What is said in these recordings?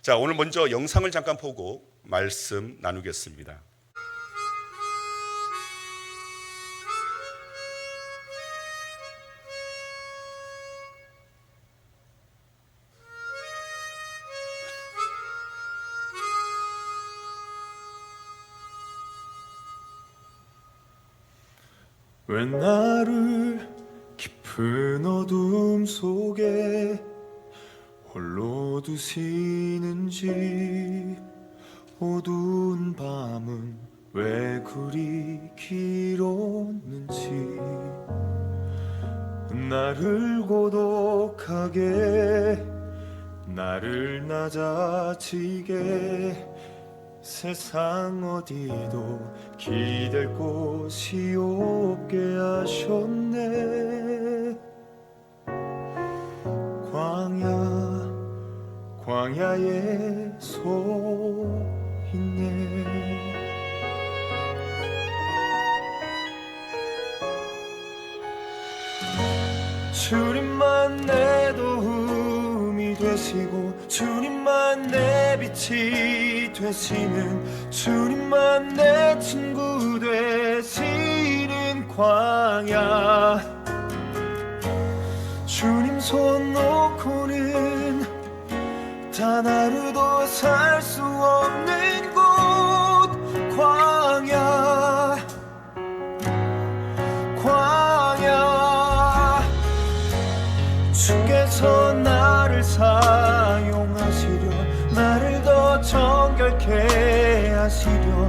자, 오늘 먼저 영상을 잠깐 보고 말씀 나누겠습니다. 왜 나를 깊은 어둠 속에 홀로 두시는지, 어두운 밤은 왜 그리 길었는지, 나를 고독하게, 나를 낮아지게, 세상 어디도 기댈 곳이 없게 하셨네. 광야에 서 있네. 주님만 내 도움이 되시고, 주님만 내 빛이 되시는, 주님만 내 친구 되시는 광야. 주님 손 놓고는 단 하루도 살 수 없는 곳, 광야. 주께서 나를 사용하시려, 나를 더 정결케 하시려,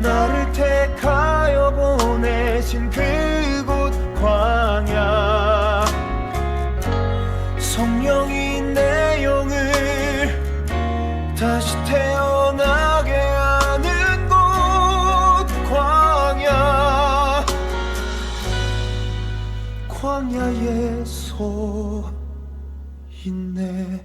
나를 택하여 보내신 그곳 광야. 성령이 내 영을 다시 태어나게 하는 곳 광야. 광야에 서 있네.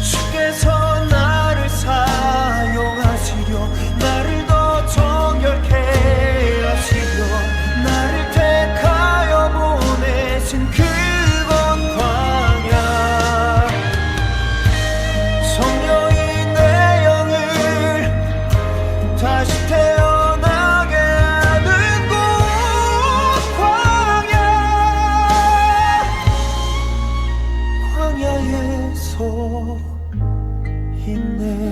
주께서 나를 사용하시려, 나를 더 정결케 하시려, 나를 택하여 보내신 그곳 광야. 성령이 내 영을 다시 태어나게 하는 곳 광야. 광야에 서 있네.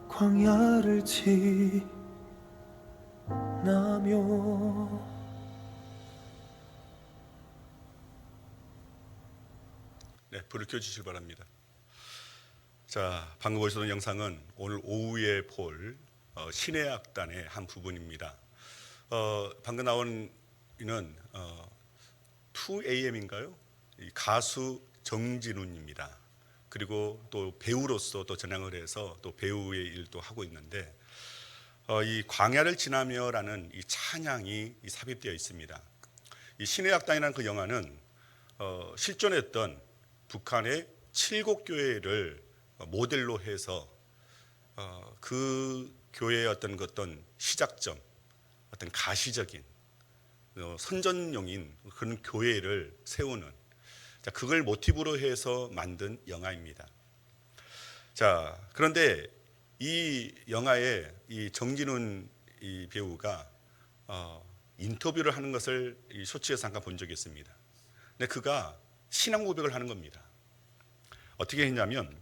광야를 지나며. 네, 불을 켜주시기 바랍니다. 자, 방금 보셨던 영상은 오늘 오후에 볼 신의 악단의 한 부분입니다. 방금 나온 이는 2AM인가요? 가수 정진훈입니다. 그리고 또 배우로서 또 전향을 해서 또 배우의 일도 하고 있는데, 이 광야를 지나며라는 이 찬양이 삽입되어 있습니다. 이 신의 악단이라는 그 영화는 실존했던 북한의 7곡 교회를 모델로 해서 그 교회의 어떤 시작점, 어떤 가시적인 선전용인 그런 교회를 세우는, 그걸 모티브로 해서 만든 영화입니다. 자, 그런데 이 영화에 이 정진훈 이 배우가 인터뷰를 하는 것을 이 쇼츠에서 잠깐 본 적이 있습니다. 근데 그가 신앙 고백을 하는 겁니다. 어떻게 했냐면,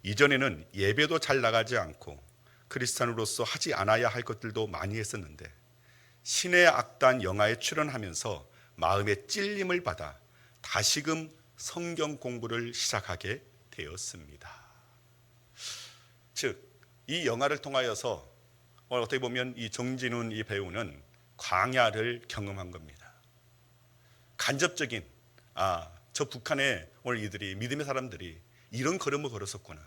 이전에는 예배도 잘 나가지 않고 크리스찬으로서 하지 않아야 할 것들도 많이 했었는데, 신의 악단 영화에 출연하면서 마음의 찔림을 받아 다시금 성경 공부를 시작하게 되었습니다. 즉, 이 영화를 통하여서 어떻게 보면 이 정진훈 이 배우는 광야를 경험한 겁니다. 간접적인, 저 북한의 오늘 이들이, 믿음의 사람들이 이런 걸음을 걸었었구나,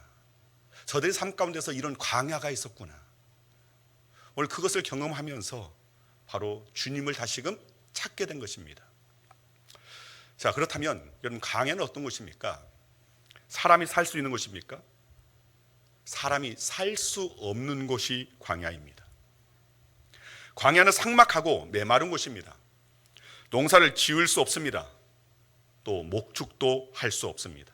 저들의 삶 가운데서 이런 광야가 있었구나, 오늘 그것을 경험하면서 바로 주님을 다시금 찾게 된 것입니다. 자, 그렇다면 여러분, 광야는 어떤 곳입니까? 사람이 살 수 있는 곳입니까? 사람이 살 수 없는 곳이 광야입니다. 광야는 삭막하고 메마른 곳입니다. 농사를 지을 수 없습니다. 또 목축도 할 수 없습니다.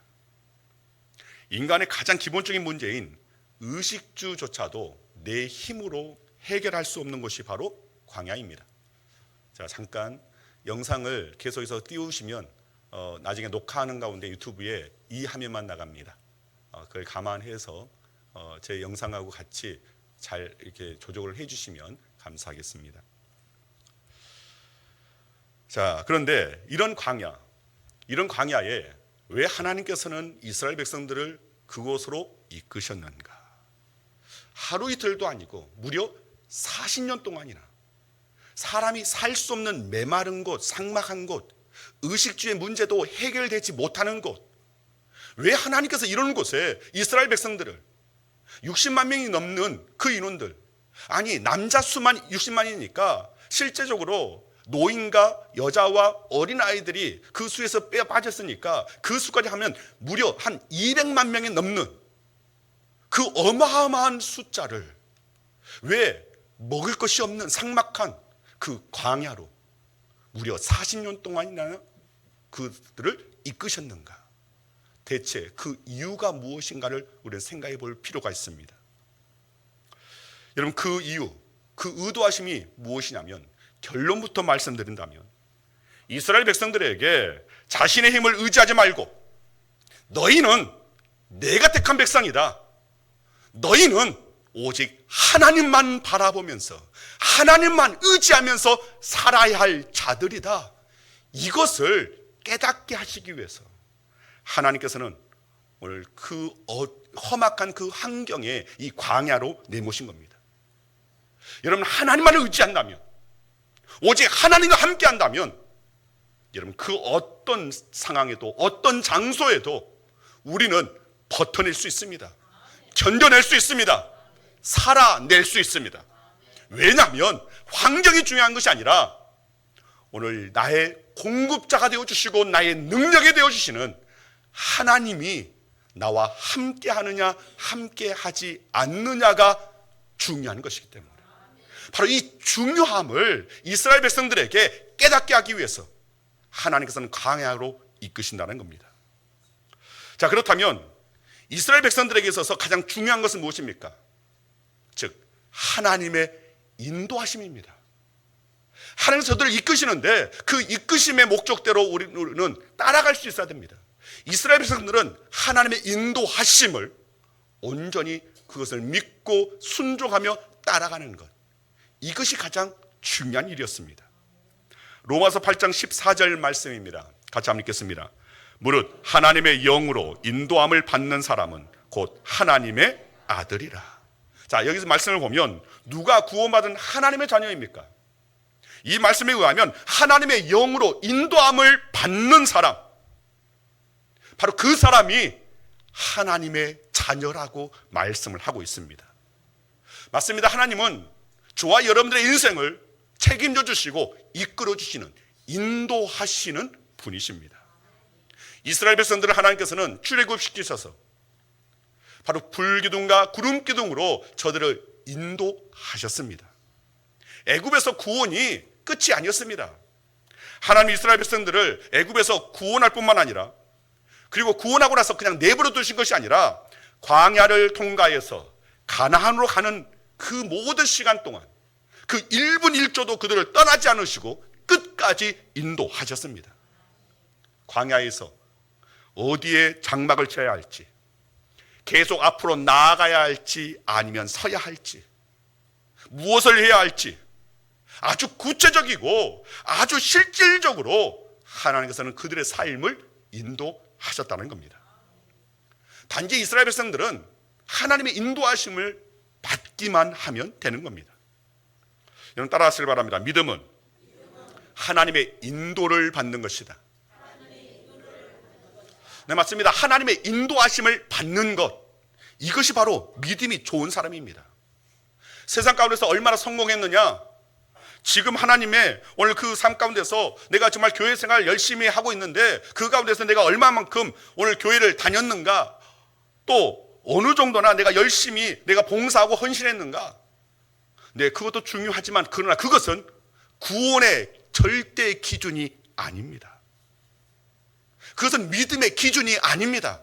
인간의 가장 기본적인 문제인 의식주조차도 내 힘으로 해결할 수 없는 곳이 바로 광야입니다. 자, 잠깐 영상을 계속해서 띄우시면 나중에 녹화하는 가운데 유튜브에 이 화면만 나갑니다. 그걸 감안해서 제 영상하고 같이 잘 이렇게 조정을 해주시면 감사하겠습니다. 자, 그런데 이런 광야에 왜 하나님께서는 이스라엘 백성들을 그곳으로 이끄셨는가? 하루 이틀도 아니고 무려 40년 동안이나 사람이 살 수 없는 메마른 곳, 삭막한 곳, 의식주의 문제도 해결되지 못하는 곳, 왜 하나님께서 이런 곳에 이스라엘 백성들을 60만 명이 넘는 그 인원들, 아니 남자 수만 60만이니까 실제적으로 노인과 여자와 어린아이들이 그 수에서 빼어 빠졌으니까 그 수까지 하면 무려 한 200만 명이 넘는 그 어마어마한 숫자를 왜 먹을 것이 없는 삭막한 그 광야로 무려 40년 동안이나 그들을 이끄셨는가? 대체 그 이유가 무엇인가를 우리는 생각해 볼 필요가 있습니다. 여러분, 그 이유, 그 의도하심이 무엇이냐면, 결론부터 말씀드린다면 이스라엘 백성들에게 자신의 힘을 의지하지 말고 너희는 내가 택한 백성이다, 너희는 오직 하나님만 바라보면서 하나님만 의지하면서 살아야 할 자들이다, 이것을 깨닫게 하시기 위해서 하나님께서는 오늘 그 험악한 그 환경에 이 광야로 내모신 겁니다. 여러분, 하나님만을 의지한다면, 오직 하나님과 함께 한다면, 여러분, 그 어떤 상황에도 어떤 장소에도 우리는 버텨낼 수 있습니다. 견뎌낼 수 있습니다. 살아낼 수 있습니다. 왜냐하면 환경이 중요한 것이 아니라 오늘 나의 공급자가 되어주시고 나의 능력이 되어주시는 하나님이 나와 함께 하느냐 함께 하지 않느냐가 중요한 것이기 때문에, 바로 이 중요함을 이스라엘 백성들에게 깨닫게 하기 위해서 하나님께서는 광야로 이끄신다는 겁니다. 자, 그렇다면 이스라엘 백성들에게 있어서 가장 중요한 것은 무엇입니까? 즉 하나님의 인도하심입니다. 하나님께서 저들을 이끄시는데 그 이끄심의 목적대로 우리는 따라갈 수 있어야 됩니다. 이스라엘 백성들은 하나님의 인도하심을 온전히 그것을 믿고 순종하며 따라가는 것, 이것이 가장 중요한 일이었습니다. 로마서 8장 14절 말씀입니다. 같이 한번 읽겠습니다. 무릇 하나님의 영으로 인도함을 받는 사람은 곧 하나님의 아들이라. 자, 여기서 말씀을 보면 누가 구원받은 하나님의 자녀입니까? 이 말씀에 의하면 하나님의 영으로 인도함을 받는 사람, 바로 그 사람이 하나님의 자녀라고 말씀을 하고 있습니다. 맞습니다. 하나님은 저와 여러분들의 인생을 책임져 주시고 이끌어 주시는, 인도하시는 분이십니다. 이스라엘 백성들을 하나님께서는 출애굽시키셔서 바로 불기둥과 구름기둥으로 저들을 인도하셨습니다. 애굽에서 구원이 끝이 아니었습니다. 하나님 이스라엘 백성들을 애굽에서 구원할 뿐만 아니라, 그리고 구원하고 나서 그냥 내버려 두신 것이 아니라 광야를 통과해서 가나안으로 가는 그 모든 시간 동안 그 1분 1초도 그들을 떠나지 않으시고 끝까지 인도하셨습니다. 광야에서 어디에 장막을 쳐야 할지, 계속 앞으로 나아가야 할지 아니면 서야 할지, 무엇을 해야 할지 아주 구체적이고 아주 실질적으로 하나님께서는 그들의 삶을 인도하셨다는 겁니다. 단지 이스라엘 백성들은 하나님의 인도하심을 받기만 하면 되는 겁니다. 여러분 따라하시길 바랍니다. 믿음은 하나님의 인도를 받는 것이다. 네, 맞습니다. 하나님의 인도하심을 받는 것, 이것이 바로 믿음이 좋은 사람입니다. 세상 가운데서 얼마나 성공했느냐? 지금 하나님의 오늘 그 삶 가운데서 내가 정말 교회 생활 열심히 하고 있는데 그 가운데서 내가 얼마만큼 오늘 교회를 다녔는가? 또 어느 정도나 내가 열심히 내가 봉사하고 헌신했는가? 네, 그것도 중요하지만 그러나 그것은 구원의 절대 기준이 아닙니다. 그것은 믿음의 기준이 아닙니다.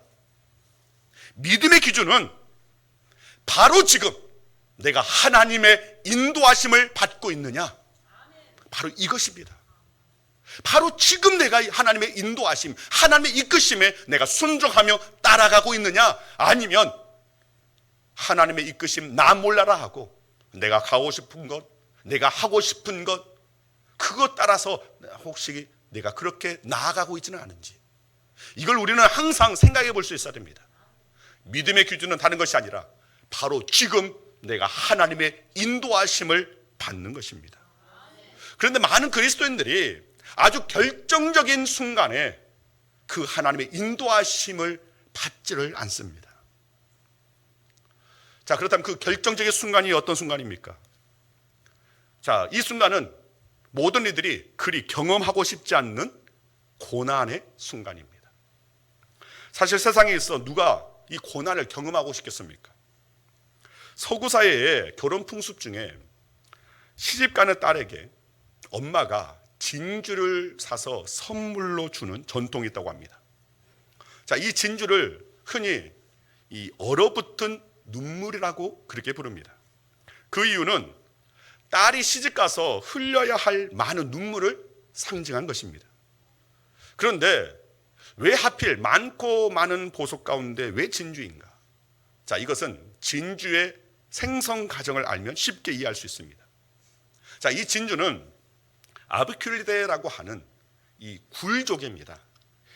믿음의 기준은 바로 지금 내가 하나님의 인도하심을 받고 있느냐? 바로 이것입니다. 바로 지금 내가 하나님의 인도하심, 하나님의 이끄심에 내가 순종하며 따라가고 있느냐? 아니면 하나님의 이끄심 나 몰라라 하고 내가 가고 싶은 것, 내가 하고 싶은 것, 그것 따라서 혹시 내가 그렇게 나아가고 있지는 않은지, 이걸 우리는 항상 생각해 볼 수 있어야 됩니다. 믿음의 기준은 다른 것이 아니라 바로 지금 내가 하나님의 인도하심을 받는 것입니다. 그런데 많은 그리스도인들이 아주 결정적인 순간에 그 하나님의 인도하심을 받지를 않습니다. 자, 그렇다면 그 결정적인 순간이 어떤 순간입니까? 자, 이 순간은 모든 이들이 그리 경험하고 싶지 않는 고난의 순간입니다. 사실 세상에 있어 누가 이 고난을 경험하고 싶겠습니까? 서구사회의 결혼 풍습 중에 시집가는 딸에게 엄마가 진주를 사서 선물로 주는 전통이 있다고 합니다. 자, 이 진주를 흔히 이 얼어붙은 눈물이라고 그렇게 부릅니다. 그 이유는 딸이 시집가서 흘려야 할 많은 눈물을 상징한 것입니다. 그런데 왜 하필 많고 많은 보석 가운데 왜 진주인가? 자, 이것은 진주의 생성 과정을 알면 쉽게 이해할 수 있습니다. 자, 이 진주는 아브큘리데라고 하는 이 굴조개입니다.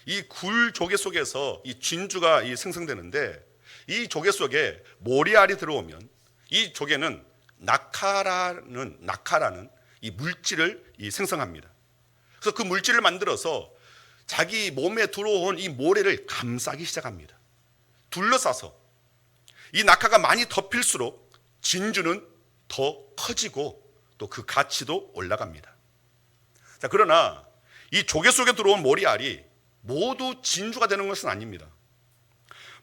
이 굴조개 속에서 이 진주가 생성되는데, 이 조개 속에 모리알이 들어오면 이 조개는 낙하라는 이 물질을 생성합니다. 그래서 그 물질을 만들어서 자기 몸에 들어온 이 모래를 감싸기 시작합니다. 둘러싸서 이 낙하가 많이 덮일수록 진주는 더 커지고 또 그 가치도 올라갑니다. 자, 그러나 이 조개 속에 들어온 모리알이 모두 진주가 되는 것은 아닙니다.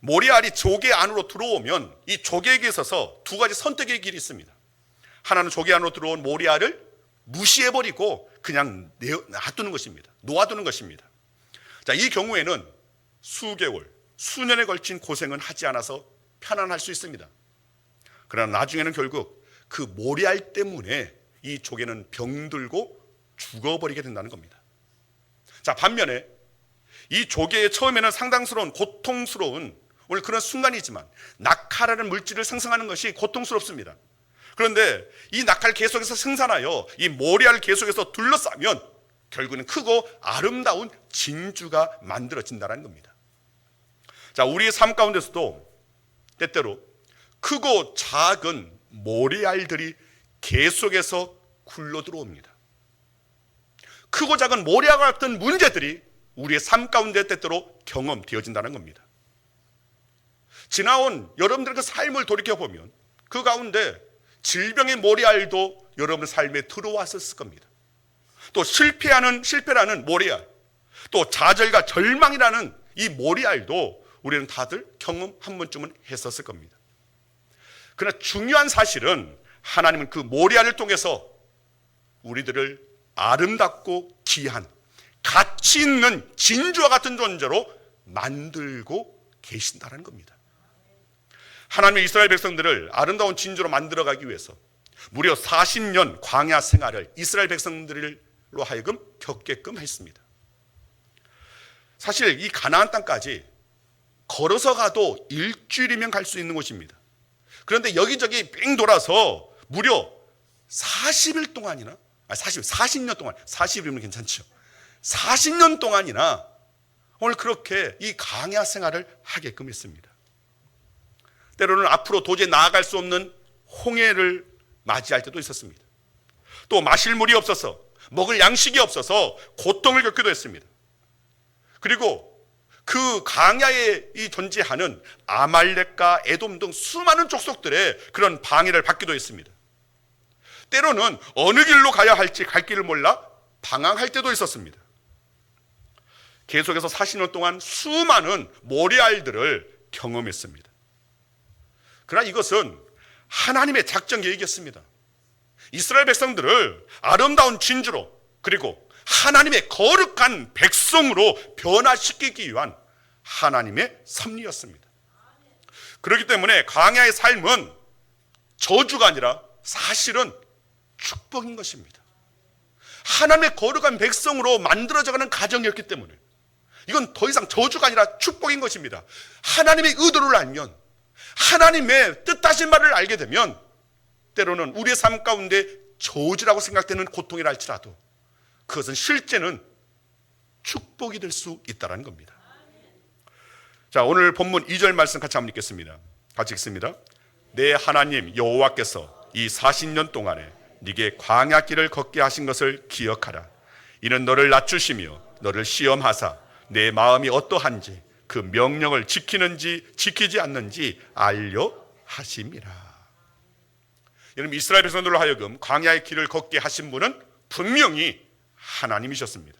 모리알이 조개 안으로 들어오면 이 조개에게 있어서 두 가지 선택의 길이 있습니다. 하나는 조개 안으로 들어온 모리알을 무시해버리고 그냥 놔두는 것입니다. 놓아두는 것입니다. 자, 이 경우에는 수개월, 수년에 걸친 고생은 하지 않아서 편안할 수 있습니다. 그러나 나중에는 결국 그 모리알 때문에 이 조개는 병들고 죽어버리게 된다는 겁니다. 자, 반면에 이 조개의 처음에는 상당스러운 고통스러운 오늘 그런 순간이지만 낙하라는 물질을 생성하는 것이 고통스럽습니다. 그런데 이 낙하를 계속해서 생산하여 이 모리알을 계속해서 둘러싸면 결국은 크고 아름다운 진주가 만들어진다는 겁니다. 자, 우리의 삶 가운데서도 때때로 크고 작은 모리알들이 계속해서 굴러 들어옵니다. 크고 작은 모리알 같은 문제들이 우리의 삶 가운데 때때로 경험되어진다는 겁니다. 지나온 여러분들의 그 삶을 돌이켜보면 그 가운데 질병의 모리알도 여러분의 삶에 들어왔었을 겁니다. 또 실패라는 모리알, 또 좌절과 절망이라는 이 모리알도 우리는 다들 경험 한 번쯤은 했었을 겁니다. 그러나 중요한 사실은 하나님은 그 모리알을 통해서 우리들을 아름답고 귀한 가치 있는 진주와 같은 존재로 만들고 계신다는 겁니다. 하나님의 이스라엘 백성들을 아름다운 진주로 만들어가기 위해서 무려 40년 광야 생활을 이스라엘 백성들로 하여금 겪게끔 했습니다. 사실 이 가나안 땅까지 걸어서 가도 일주일이면 갈 수 있는 곳입니다. 그런데 여기저기 뺑 돌아서 무려 40일 동안이나 40년 동안, 40일이면 괜찮죠. 40년 동안이나 오늘 그렇게 이 광야 생활을 하게끔 했습니다. 때로는 앞으로 도저히 나아갈 수 없는 홍해를 맞이할 때도 있었습니다. 또 마실 물이 없어서, 먹을 양식이 없어서 고통을 겪기도 했습니다. 그리고 그 광야에 존재하는 아말렉과 에돔 등 수많은 족속들의 그런 방해를 받기도 했습니다. 때로는 어느 길로 가야 할지 갈 길을 몰라 방황할 때도 있었습니다. 계속해서 40년 동안 수많은 모래알들을 경험했습니다. 그러나 이것은 하나님의 작전 계획이었습니다. 이스라엘 백성들을 아름다운 진주로 그리고 하나님의 거룩한 백성으로 변화시키기 위한 하나님의 섭리였습니다. 그렇기 때문에 광야의 삶은 저주가 아니라 사실은 축복인 것입니다. 하나님의 거룩한 백성으로 만들어져가는 가정이었기 때문에 이건 더 이상 저주가 아니라 축복인 것입니다. 하나님의 의도를 알면, 하나님의 뜻하신 말을 알게 되면 때로는 우리의 삶 가운데 저주라고 생각되는 고통이라 할지라도 그것은 실제는 축복이 될 수 있다는 겁니다. 자, 오늘 본문 2절 말씀 같이 한번 읽겠습니다. 같이 읽습니다. 내 하나님 여호와께서 이 40년 동안에 네게 광야길을 걷게 하신 것을 기억하라. 이는 너를 낮추시며 너를 시험하사 내 마음이 어떠한지 그 명령을 지키는지 지키지 않는지 알려 하심이라. 여러분, 이스라엘 백성들로 하여금 광야의 길을 걷게 하신 분은 분명히 하나님이셨습니다.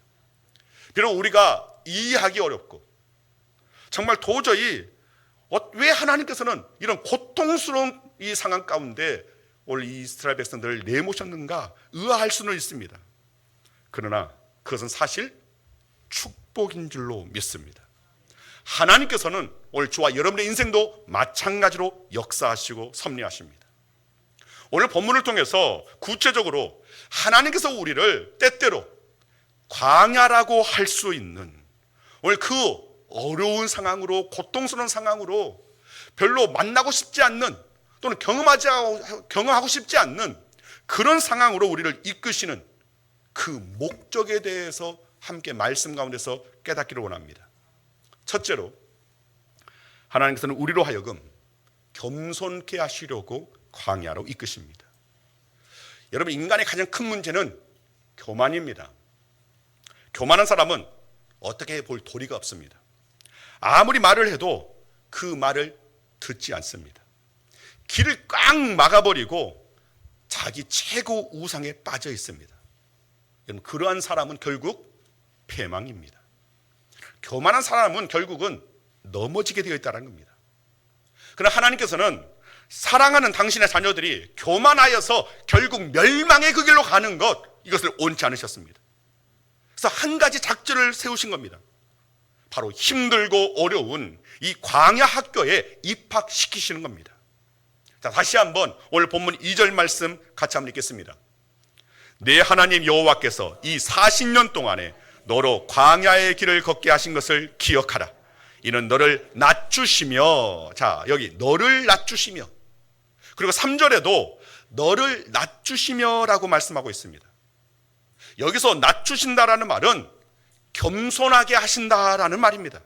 비록 우리가 이해하기 어렵고 정말 도저히 왜 하나님께서는 이런 고통스러운 이 상황 가운데 오늘 이 이스라엘 백성들을 내모셨는가 의아할 수는 있습니다. 그러나 그것은 사실 축복인 줄로 믿습니다. 하나님께서는 오늘 저와 여러분의 인생도 마찬가지로 역사하시고 섭리하십니다. 오늘 본문을 통해서 구체적으로 하나님께서 우리를 때때로 광야라고 할 수 있는 오늘 그 어려운 상황으로, 고통스러운 상황으로 별로 만나고 싶지 않는 또는 경험하고 싶지 않는 그런 상황으로 우리를 이끄시는 그 목적에 대해서 함께 말씀 가운데서 깨닫기를 원합니다. 첫째로 하나님께서는 우리로 하여금 겸손케 하시려고 광야로 이끄십니다. 여러분, 인간의 가장 큰 문제는 교만입니다. 교만한 사람은 어떻게 볼 도리가 없습니다. 아무리 말을 해도 그 말을 듣지 않습니다. 길을 꽉 막아버리고 자기 최고 우상에 빠져 있습니다. 여러분, 그러한 사람은 결국 패망입니다. 교만한 사람은 결국은 넘어지게 되어 있다는 겁니다. 그러나 하나님께서는 사랑하는 당신의 자녀들이 교만하여서 결국 멸망의 그 길로 가는 것, 이것을 원치 않으셨습니다. 그래서 한 가지 작전을 세우신 겁니다. 바로 힘들고 어려운 이 광야 학교에 입학시키시는 겁니다. 자, 다시 한번 오늘 본문 2절 말씀 같이 한번 읽겠습니다. 내 하나님 여호와께서 이 40년 동안에 너로 광야의 길을 걷게 하신 것을 기억하라. 이는 너를 낮추시며, 자, 여기 너를 낮추시며, 그리고 3절에도 너를 낮추시며라고 말씀하고 있습니다. 여기서 낮추신다라는 말은 겸손하게 하신다라는 말입니다.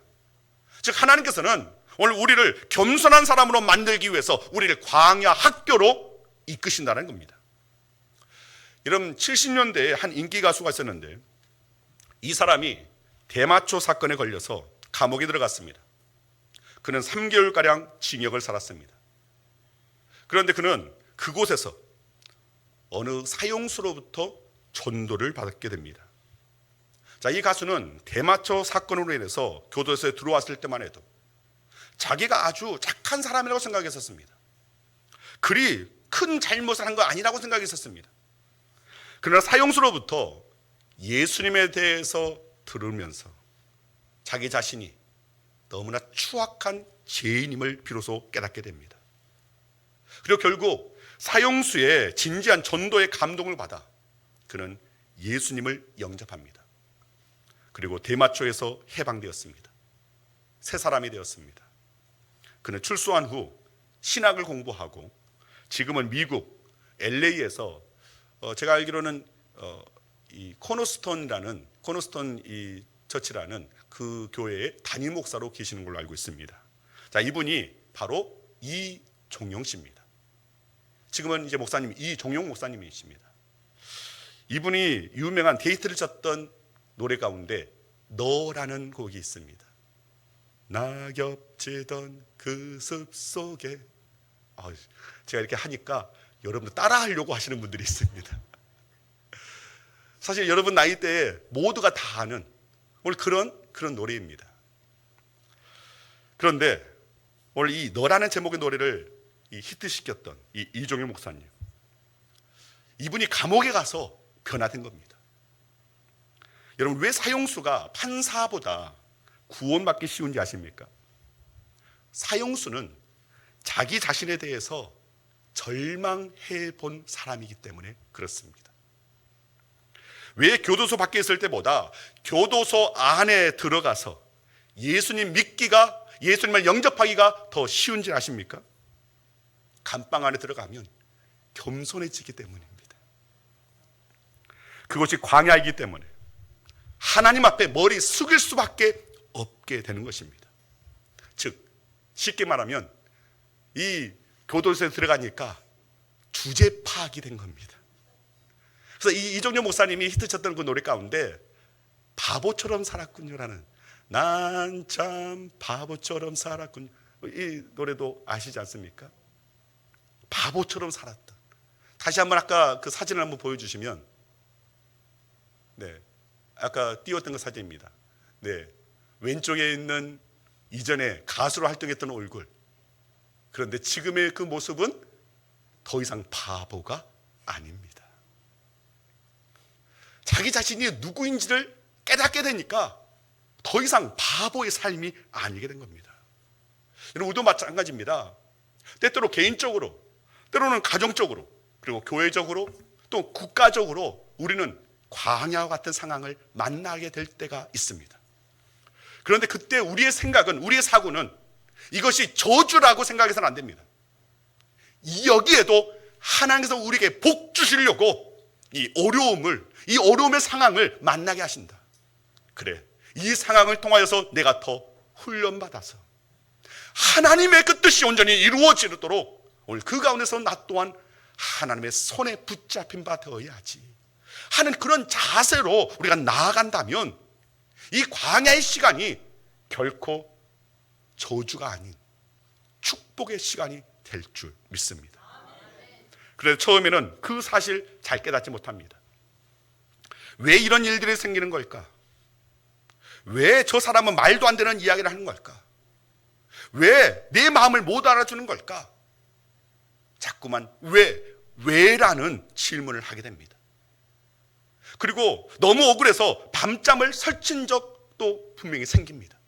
즉 하나님께서는 오늘 우리를 겸손한 사람으로 만들기 위해서 우리를 광야 학교로 이끄신다는 겁니다. 여러분, 70년대에 한 인기 가수가 있었는데 이 사람이 대마초 사건에 걸려서 감옥에 들어갔습니다. 그는 3개월가량 징역을 살았습니다. 그런데 그는 그곳에서 어느 사형수로부터 전도를 받게 됩니다. 자, 이 가수는 대마초 사건으로 인해서 교도소에 들어왔을 때만 해도 자기가 아주 착한 사람이라고 생각했었습니다. 그리 큰 잘못을 한 거 아니라고 생각했었습니다. 그러나 사형수로부터 예수님에 대해서 들으면서 자기 자신이 너무나 추악한 죄인임을 비로소 깨닫게 됩니다. 그리고 결국 사형수의 진지한 전도의 감동을 받아 그는 예수님을 영접합니다. 그리고 대마초에서 해방되었습니다. 새 사람이 되었습니다. 그는 출소한 후 신학을 공부하고 지금은 미국 LA에서 제가 알기로는 이 코너스톤 이 처치라는 그 교회의 담임 목사로 계시는 걸로 알고 있습니다. 자, 이분이 바로 이종용 씨입니다. 지금은 이제 목사님 이종용 목사님이십니다. 이분이 유명한 데이트를 쳤던 노래 가운데 너라는 곡이 있습니다. 낙엽 지던 그 숲속에, 제가 이렇게 하니까 여러분도 따라하려고 하시는 분들이 있습니다. 사실 여러분 나이대에 모두가 다 아는 오늘 그런 노래입니다. 그런데 오늘 이 너라는 제목의 노래를 히트시켰던 이 이종일 목사님, 이분이 감옥에 가서 변화된 겁니다. 여러분, 왜 사형수가 판사보다 구원받기 쉬운지 아십니까? 사형수는 자기 자신에 대해서 절망해 본 사람이기 때문에 그렇습니다. 왜 교도소 밖에 있을 때보다 교도소 안에 들어가서 예수님 믿기가, 예수님을 영접하기가 더 쉬운지 아십니까? 감방 안에 들어가면 겸손해지기 때문입니다. 그것이 광야이기 때문에 하나님 앞에 머리 숙일 수밖에 없게 되는 것입니다. 즉, 쉽게 말하면 이 교도소에 들어가니까 주제 파악이 된 겁니다. 그래서 이종려 목사님이 히트쳤던 그 노래 가운데 바보처럼 살았군요라는, 난 참 바보처럼 살았군요, 이 노래도 아시지 않습니까? 바보처럼 살았다. 다시 한번 아까 그 사진을 한번 보여주시면, 네, 아까 띄웠던 그 사진입니다. 네, 왼쪽에 있는 이전에 가수로 활동했던 얼굴. 그런데 지금의 그 모습은 더 이상 바보가 아닙니다. 자기 자신이 누구인지를 깨닫게 되니까 더 이상 바보의 삶이 아니게 된 겁니다. 여러분, 우리도 마찬가지입니다. 때때로 개인적으로, 때로는 가정적으로, 그리고 교회적으로, 또 국가적으로 우리는 광야와 같은 상황을 만나게 될 때가 있습니다. 그런데 그때 우리의 생각은, 우리의 사고는 이것이 저주라고 생각해서는 안 됩니다. 여기에도 하나님께서 우리에게 복 주시려고 이 어려움의 상황을 만나게 하신다. 그래, 이 상황을 통하여서 내가 더 훈련받아서 하나님의 그 뜻이 온전히 이루어지도록 오늘 그 가운데서 나 또한 하나님의 손에 붙잡힌 바 되어야지 하는 그런 자세로 우리가 나아간다면 이 광야의 시간이 결코 저주가 아닌 축복의 시간이 될 줄 믿습니다. 그래서 처음에는 그 사실 잘 깨닫지 못합니다. 왜 이런 일들이 생기는 걸까? 왜 저 사람은 말도 안 되는 이야기를 하는 걸까? 왜 내 마음을 못 알아주는 걸까? 자꾸만 왜라는 질문을 하게 됩니다. 그리고 너무 억울해서 밤잠을 설친 적도 분명히 생깁니다.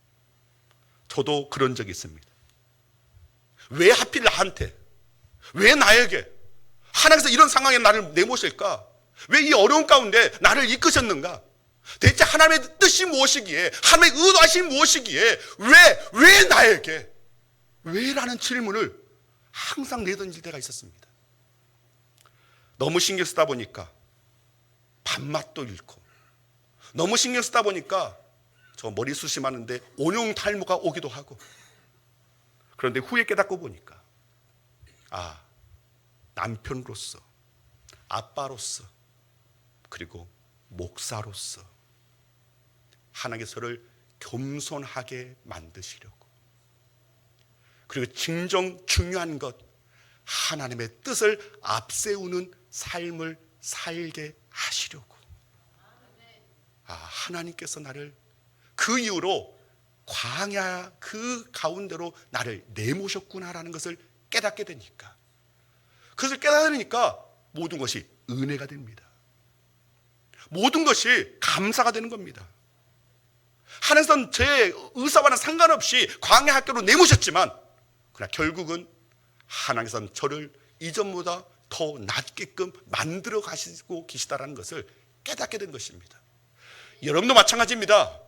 저도 그런 적이 있습니다. 왜 하필 나한테? 왜 나에게? 하나님께서 이런 상황에 나를 내모실까? 왜 이 어려운 가운데 나를 이끄셨는가? 대체 하나님의 뜻이 무엇이기에, 하나님의 의도하심이 무엇이기에, 왜 나에게? 왜라는 질문을 항상 내던질 때가 있었습니다. 너무 신경 쓰다 보니까 밥맛도 잃고, 너무 신경 쓰다 보니까 저 머리숱이 많은데 온용 탈모가 오기도 하고, 그런데 후에 깨닫고 보니까 남편으로서, 아빠로서, 그리고 목사로서 하나님께서 저를 겸손하게 만드시려고, 그리고 진정 중요한 것, 하나님의 뜻을 앞세우는 삶을 살게 하시려고, 하나님께서 나를 그 이후로 광야 그 가운데로 나를 내모셨구나라는 것을 깨닫게 되니까, 그것을 깨달으니까 모든 것이 은혜가 됩니다. 모든 것이 감사가 되는 겁니다. 하나님께서는 제 의사와는 상관없이 광야 학교로 내모셨지만, 그러나 결국은 하나님께서는 저를 이전보다 더 낫게끔 만들어 가시고 계시다라는 것을 깨닫게 된 것입니다. 여러분도 마찬가지입니다.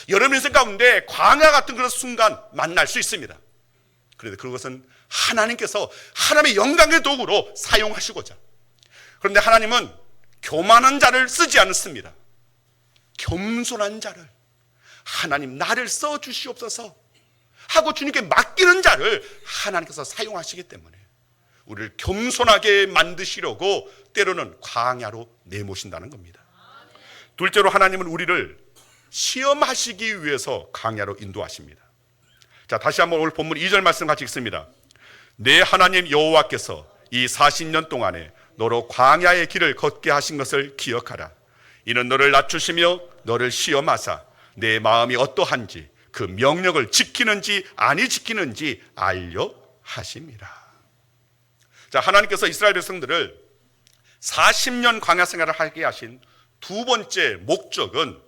여러분 인생 가운데 광야 같은 그런 순간 만날 수 있습니다. 그런데 그것은 하나님께서 하나님의 영광의 도구로 사용하시고자, 그런데 하나님은 교만한 자를 쓰지 않습니다. 겸손한 자를, 하나님 나를 써주시옵소서 하고 주님께 맡기는 자를 하나님께서 사용하시기 때문에 우리를 겸손하게 만드시려고 때로는 광야로 내모신다는 겁니다. 둘째로, 하나님은 우리를 시험하시기 위해서 광야로 인도하십니다. 자, 다시 한번 오늘 본문 2절 말씀 같이 읽습니다. 내 하나님 여호와께서 이 40년 동안에 너로 광야의 길을 걷게 하신 것을 기억하라. 이는 너를 낮추시며 너를 시험하사 내 마음이 어떠한지 그 명령을 지키는지 아니 지키는지 알려 하심이라. 자, 하나님께서 이스라엘 백성들을 40년 광야 생활을 하게 하신 두 번째 목적은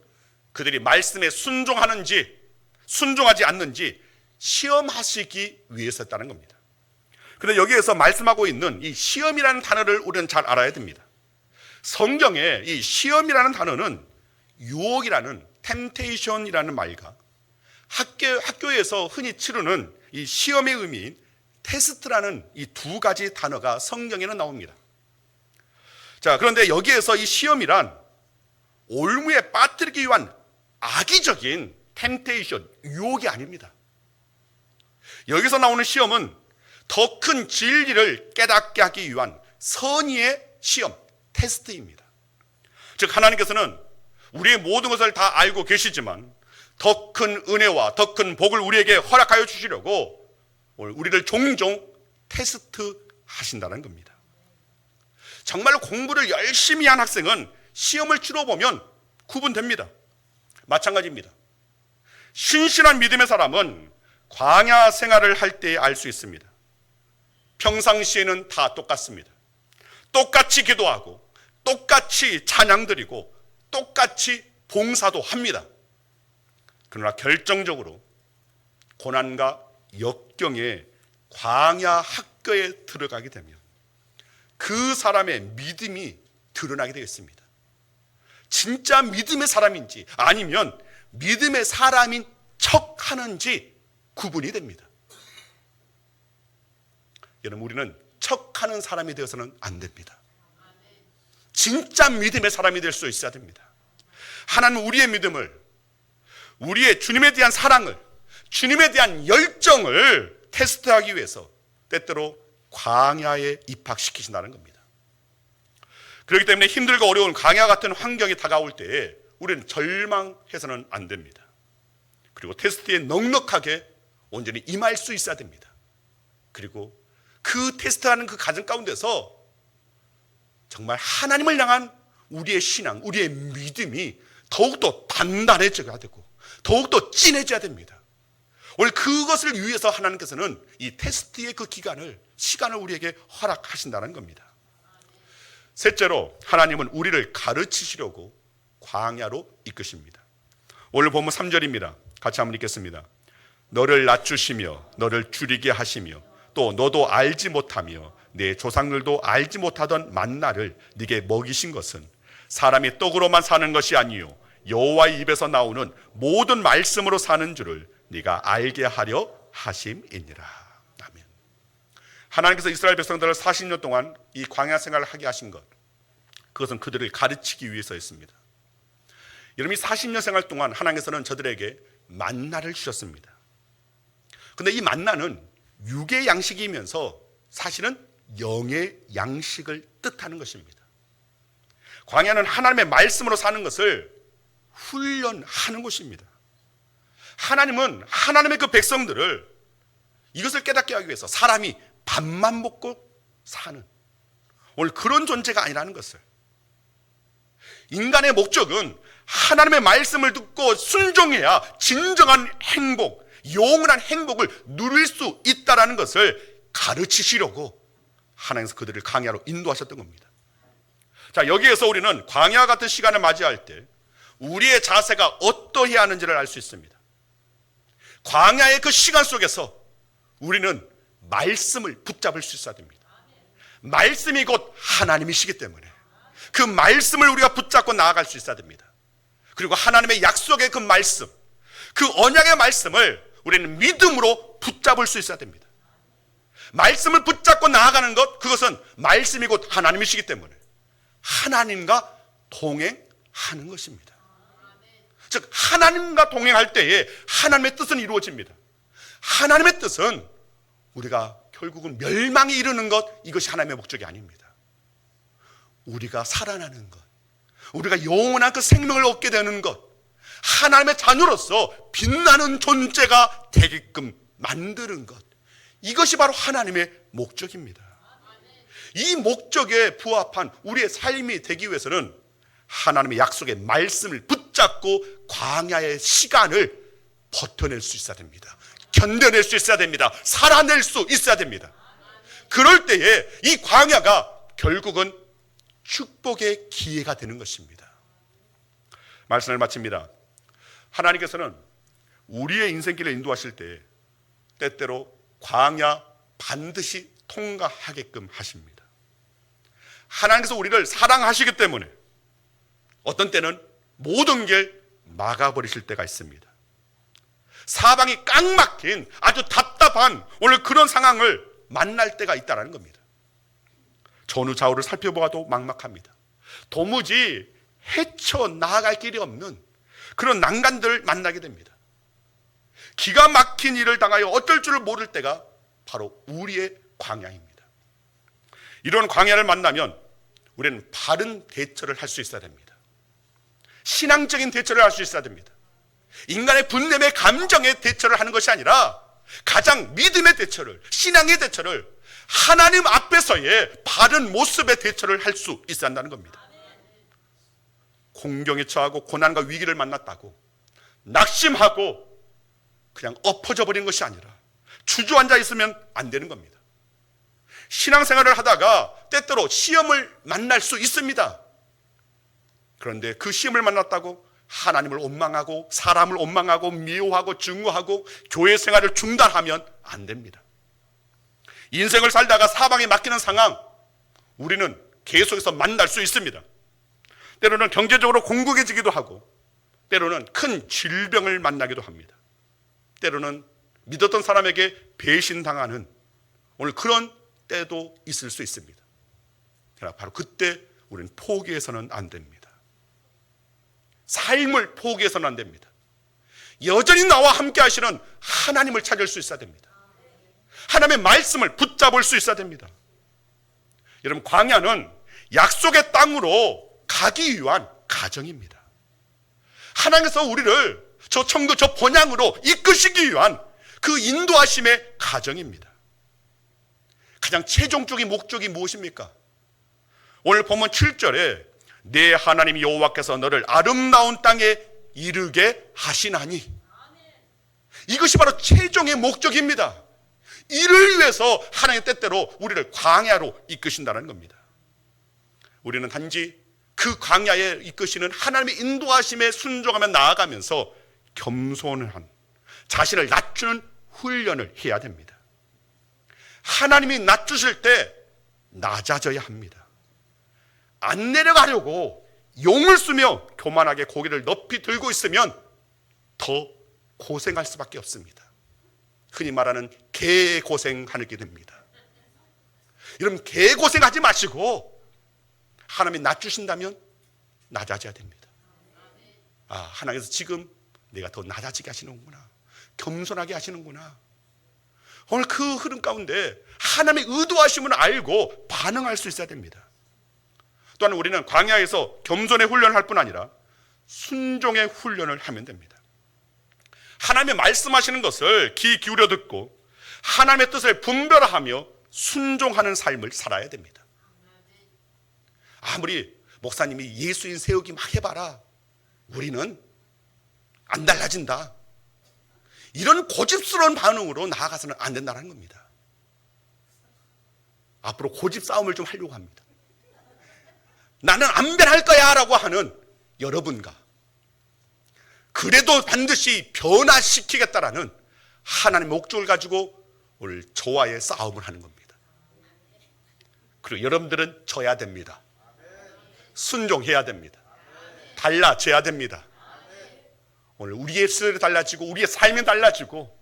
그들이 말씀에 순종하는지 순종하지 않는지 시험하시기 위해서였다는 겁니다. 그런데 여기에서 말씀하고 있는 이 시험이라는 단어를 우리는 잘 알아야 됩니다. 성경에 이 시험이라는 단어는 유혹이라는 템테이션이라는 말과 학교에서 흔히 치르는 이 시험의 의미인 테스트라는 이 두 가지 단어가 성경에는 나옵니다. 자, 그런데 여기에서 이 시험이란 올무에 빠뜨리기 위한 악의적인 템테이션, 유혹이 아닙니다. 여기서 나오는 시험은 더 큰 진리를 깨닫게 하기 위한 선의의 시험, 테스트입니다. 즉 하나님께서는 우리의 모든 것을 다 알고 계시지만 더 큰 은혜와 더 큰 복을 우리에게 허락하여 주시려고 우리를 종종 테스트 하신다는 겁니다. 정말 공부를 열심히 한 학생은 시험을 치러보면 구분됩니다. 마찬가지입니다. 신실한 믿음의 사람은 광야 생활을 할 때 알 수 있습니다. 평상시에는 다 똑같습니다. 똑같이 기도하고 똑같이 찬양 드리고 똑같이 봉사도 합니다. 그러나 결정적으로 고난과 역경의 광야 학교에 들어가게 되면 그 사람의 믿음이 드러나게 되겠습니다. 진짜 믿음의 사람인지 아니면 믿음의 사람인 척하는지 구분이 됩니다. 여러분, 우리는 척하는 사람이 되어서는 안 됩니다. 진짜 믿음의 사람이 될 수 있어야 됩니다. 하나님 우리의 믿음을, 우리의 주님에 대한 사랑을, 주님에 대한 열정을 테스트하기 위해서 때때로 광야에 입학시키신다는 겁니다. 그렇기 때문에 힘들고 어려운 광야 같은 환경이 다가올 때에 우리는 절망해서는 안 됩니다. 그리고 테스트에 넉넉하게 온전히 임할 수 있어야 됩니다. 그리고 그 테스트하는 그 과정 가운데서 정말 하나님을 향한 우리의 신앙, 우리의 믿음이 더욱더 단단해져야 되고 더욱더 진해져야 됩니다. 오늘 그것을 위해서 하나님께서는 이 테스트의 그 시간을 우리에게 허락하신다는 겁니다. 셋째로 하나님은 우리를 가르치시려고 광야로 이끄십니다. 오늘 본문 3절입니다. 같이 한번 읽겠습니다. 너를 낮추시며 너를 줄이게 하시며 또 너도 알지 못하며 내 조상들도 알지 못하던 만나를 네게 먹이신 것은 사람이 떡으로만 사는 것이 아니요 여호와의 입에서 나오는 모든 말씀으로 사는 줄을 네가 알게 하려 하심이니라. 아멘. 하나님께서 이스라엘 백성들을 40년 동안 이 광야 생활을 하게 하신 것, 그것은 그들을 가르치기 위해서였습니다. 여러분, 이 40년 생활 동안 하나님께서는 저들에게 만나를 주셨습니다. 그런데 이 만나는 육의 양식이면서 사실은 영의 양식을 뜻하는 것입니다. 광야는 하나님의 말씀으로 사는 것을 훈련하는 곳입니다. 하나님은 하나님의 그 백성들을 이것을 깨닫게 하기 위해서 사람이 밥만 먹고 사는 오늘 그런 존재가 아니라는 것을, 인간의 목적은 하나님의 말씀을 듣고 순종해야 진정한 행복, 영원한 행복을 누릴 수 있다는 것을 가르치시려고 하나님께서 그들을 광야로 인도하셨던 겁니다. 자, 여기에서 우리는 광야 같은 시간을 맞이할 때 우리의 자세가 어떠해야 하는지를 알 수 있습니다. 광야의 그 시간 속에서 우리는 말씀을 붙잡을 수 있어야 됩니다. 말씀이 곧 하나님이시기 때문에 그 말씀을 우리가 붙잡고 나아갈 수 있어야 됩니다. 그리고 하나님의 약속의 그 말씀, 그 언약의 말씀을 우리는 믿음으로 붙잡을 수 있어야 됩니다. 말씀을 붙잡고 나아가는 것, 그것은 말씀이 곧 하나님이시기 때문에 하나님과 동행하는 것입니다. 즉 하나님과 동행할 때에 하나님의 뜻은 이루어집니다. 하나님의 뜻은 우리가 결국은 멸망에 이르는 것, 이것이 하나님의 목적이 아닙니다. 우리가 살아나는 것, 우리가 영원한 그 생명을 얻게 되는 것, 하나님의 자녀로서 빛나는 존재가 되게끔 만드는 것, 이것이 바로 하나님의 목적입니다. 이 목적에 부합한 우리의 삶이 되기 위해서는 하나님의 약속의 말씀을 붙잡고 광야의 시간을 버텨낼 수 있어야 됩니다. 견뎌낼 수 있어야 됩니다. 살아낼 수 있어야 됩니다. 그럴 때에 이 광야가 결국은 축복의 기회가 되는 것입니다. 말씀을 마칩니다. 하나님께서는 우리의 인생길을 인도하실 때 때때로 광야 반드시 통과하게끔 하십니다. 하나님께서 우리를 사랑하시기 때문에 어떤 때는 모든 길 막아버리실 때가 있습니다. 사방이 꽉 막힌 아주 답답한 오늘 그런 상황을 만날 때가 있다는 겁니다. 전후 좌우를 살펴보아도 막막합니다. 도무지 헤쳐나갈 길이 없는 그런 난간들을 만나게 됩니다. 기가 막힌 일을 당하여 어쩔 줄을 모를 때가 바로 우리의 광야입니다. 이런 광야를 만나면 우리는 바른 대처를 할 수 있어야 됩니다. 신앙적인 대처를 할 수 있어야 됩니다. 인간의 분냄의 감정의 대처를 하는 것이 아니라 가장 믿음의 대처를, 신앙의 대처를 하나님 앞에서의 바른 모습의 대처를 할 수 있어야 한다는 겁니다. 공경에 처하고 고난과 위기를 만났다고 낙심하고 그냥 엎어져 버리는 것이 아니라 주저앉아 있으면 안 되는 겁니다. 신앙생활을 하다가 때때로 시험을 만날 수 있습니다. 그런데 그 시험을 만났다고 하나님을 원망하고 사람을 원망하고 미워하고 증오하고 교회 생활을 중단하면 안 됩니다. 인생을 살다가 사방에 막히는 상황 우리는 계속해서 만날 수 있습니다. 때로는 경제적으로 공고해지기도 하고 때로는 큰 질병을 만나기도 합니다. 때로는 믿었던 사람에게 배신당하는 오늘 그런 때도 있을 수 있습니다. 그러나 바로 그때 우리는 포기해서는 안 됩니다. 삶을 포기해서는 안 됩니다. 여전히 나와 함께 하시는 하나님을 찾을 수 있어야 됩니다. 하나님의 말씀을 붙잡을 수 있어야 됩니다. 여러분, 광야는 약속의 땅으로 가기 위한 가정입니다. 하나님께서 우리를 저 천국, 저 본향으로 이끄시기 위한 그 인도하심의 가정입니다. 가장 최종적인 목적이 무엇입니까? 오늘 본문 7절에 내 하나님 여호와께서 너를 아름다운 땅에 이르게 하시나니, 이것이 바로 최종의 목적입니다. 이를 위해서 하나님 때때로 우리를 광야로 이끄신다는 겁니다. 우리는 단지 그 광야에 이끄시는 하나님의 인도하심에 순종하며 나아가면서 겸손한 자신을 낮추는 훈련을 해야 됩니다. 하나님이 낮추실 때 낮아져야 합니다. 안 내려가려고 용을 쓰며 교만하게 고개를 높이 들고 있으면 더 고생할 수밖에 없습니다. 흔히 말하는 개고생하게 됩니다. 여러분, 개고생하지 마시고 하나님이 낮추신다면 낮아져야 됩니다. 아, 하나님께서 지금 내가 더 낮아지게 하시는구나, 겸손하게 하시는구나. 오늘 그 흐름 가운데 하나님의 의도하심을 알고 반응할 수 있어야 됩니다. 또한 우리는 광야에서 겸손의 훈련을 할 뿐 아니라 순종의 훈련을 하면 됩니다. 하나님의 말씀하시는 것을 귀 기울여 듣고 하나님의 뜻을 분별하며 순종하는 삶을 살아야 됩니다. 아무리 목사님이 예수인 세우기 막 해봐라, 우리는 안 달라진다, 이런 고집스러운 반응으로 나아가서는 안 된다는 겁니다. 앞으로 고집 싸움을 좀 하려고 합니다. 나는 안 변할 거야 라고 하는 여러분과 그래도 반드시 변화시키겠다라는 하나님의 목적을 가지고 오늘 저와의 싸움을 하는 겁니다. 그리고 여러분들은 져야 됩니다. 순종해야 됩니다. 달라져야 됩니다. 오늘 우리의 시절이 달라지고 우리의 삶이 달라지고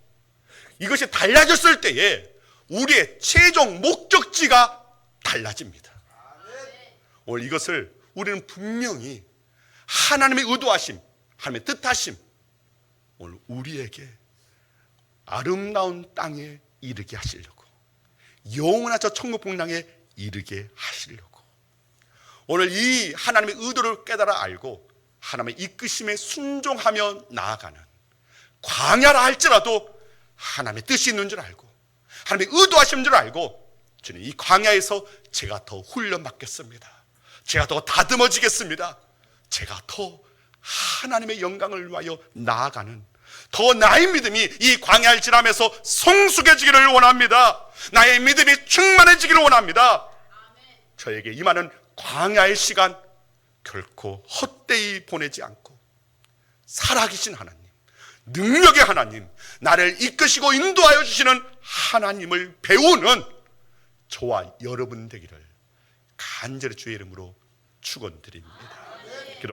이것이 달라졌을 때에 우리의 최종 목적지가 달라집니다. 오늘 이것을 우리는 분명히 하나님의 의도하심, 하나님의 뜻하심, 오늘 우리에게 아름다운 땅에 이르게 하시려고, 영원한 저 천국 복랑에 이르게 하시려고, 오늘 이 하나님의 의도를 깨달아 알고 하나님의 이끄심에 순종하며 나아가는 광야라 할지라도 하나님의 뜻이 있는 줄 알고 하나님의 의도하시는 줄 알고 주님, 이 광야에서 제가 더 훈련받겠습니다. 제가 더 다듬어지겠습니다. 제가 더 하나님의 영광을 위하여 나아가는 더 나의 믿음이 이 광야를 지나면서 성숙해지기를 원합니다. 나의 믿음이 충만해지기를 원합니다. 저에게 임하는 광야의 시간 결코 헛되이 보내지 않고 살아계신 하나님, 능력의 하나님, 나를 이끄시고 인도하여 주시는 하나님을 배우는 저와 여러분 되기를 간절히 주의 이름으로 축원드립니다.